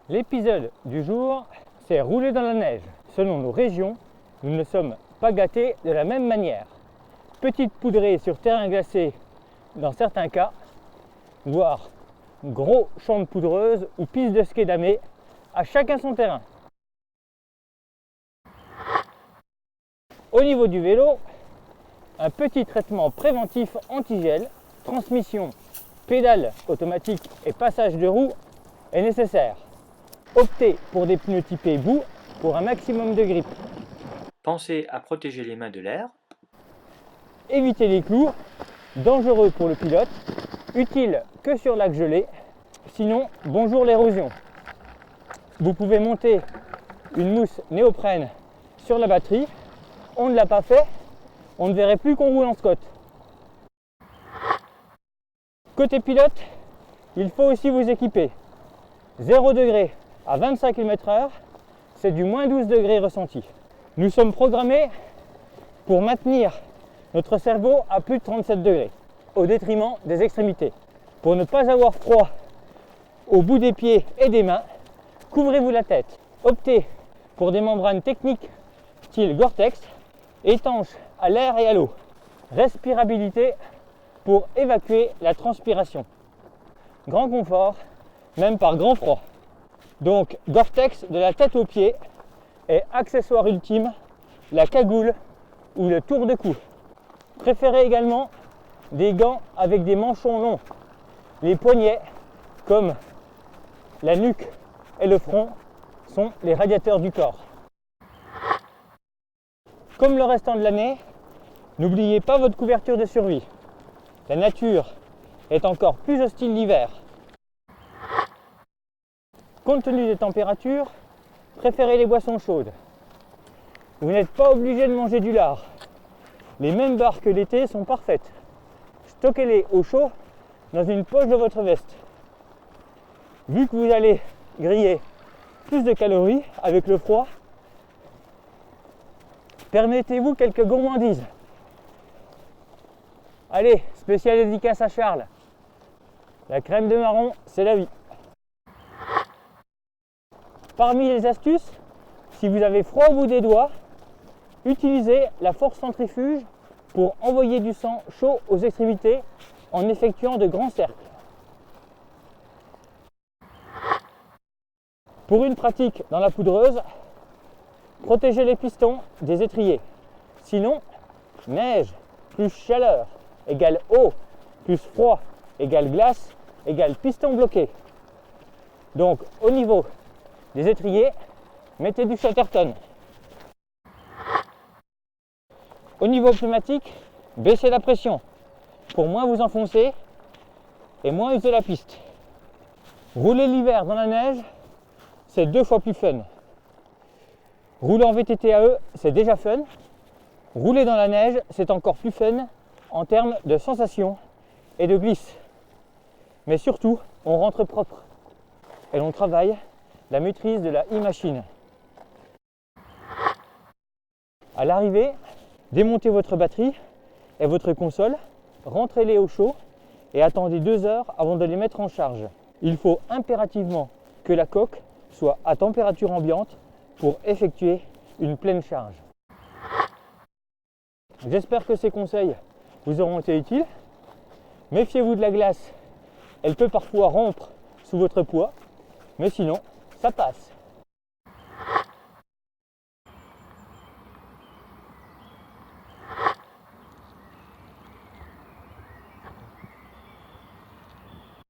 L'épisode du jour, c'est rouler dans la neige. Selon nos régions, nous ne sommes pas gâtés de la même manière. Petite poudrée sur terrain glacé dans certains cas, voire gros champs de poudreuse ou piste de ski damé, à chacun son terrain. Au niveau du vélo, un petit traitement préventif anti-gel, transmission, pédale automatique et passage de roue est nécessaire. Optez pour des pneus typés boue pour un maximum de grippe. Pensez à protéger les mains de l'air. Évitez les clous, dangereux pour le pilote, utile que sur lac gelé, sinon bonjour l'érosion. Vous pouvez monter une mousse néoprène sur la batterie, on ne l'a pas fait, on ne verrait plus qu'on roule en Scott. Côté pilote, il faut aussi vous équiper. 0 degré à 25 km/h, c'est du moins 12 degrés ressenti. Nous sommes programmés pour maintenir notre cerveau à plus de 37 degrés, au détriment des extrémités. Pour ne pas avoir froid au bout des pieds et des mains, couvrez-vous la tête. Optez pour des membranes techniques style Gore-Tex, étanches à l'air et à l'eau. Respirabilité pour évacuer la transpiration. Grand confort, même par grand froid. Donc Gore-Tex de la tête aux pieds et accessoire ultime, la cagoule ou le tour de cou. Préférez également des gants avec des manchons longs. Les poignets, comme la nuque et le front, sont les radiateurs du corps. Comme le restant de l'année, n'oubliez pas votre couverture de survie. La nature est encore plus hostile l'hiver. Compte tenu des températures, préférez les boissons chaudes. Vous n'êtes pas obligé de manger du lard. Les mêmes barres que l'été sont parfaites. Stockez-les au chaud dans une poche de votre veste. Vu que vous allez griller plus de calories avec le froid, permettez-vous quelques gourmandises. Allez, spécial dédicace à Charles. La crème de marron, c'est la vie. Parmi les astuces, si vous avez froid au bout des doigts, utilisez la force centrifuge pour envoyer du sang chaud aux extrémités en effectuant de grands cercles. Pour une pratique dans la poudreuse, protégez les pistons des étriers. Sinon, neige plus chaleur égale eau plus froid égale glace égale piston bloqué. Donc au niveau des étriers, mettez du Chatterton. Au niveau pneumatique, baissez la pression pour moins vous enfoncer et moins user la piste. Rouler l'hiver dans la neige, c'est 2 fois plus fun. Rouler en VTT AE, c'est déjà fun. Rouler dans la neige, c'est encore plus fun en termes de sensations et de glisse. Mais surtout, on rentre propre et l'on travaille la maîtrise de la e-machine. À l'arrivée, démontez votre batterie et votre console, rentrez-les au chaud et attendez 2 heures avant de les mettre en charge. Il faut impérativement que la coque soit à température ambiante pour effectuer une pleine charge. J'espère que ces conseils vous auront été utiles. Méfiez-vous de la glace, elle peut parfois rompre sous votre poids, mais sinon, ça passe.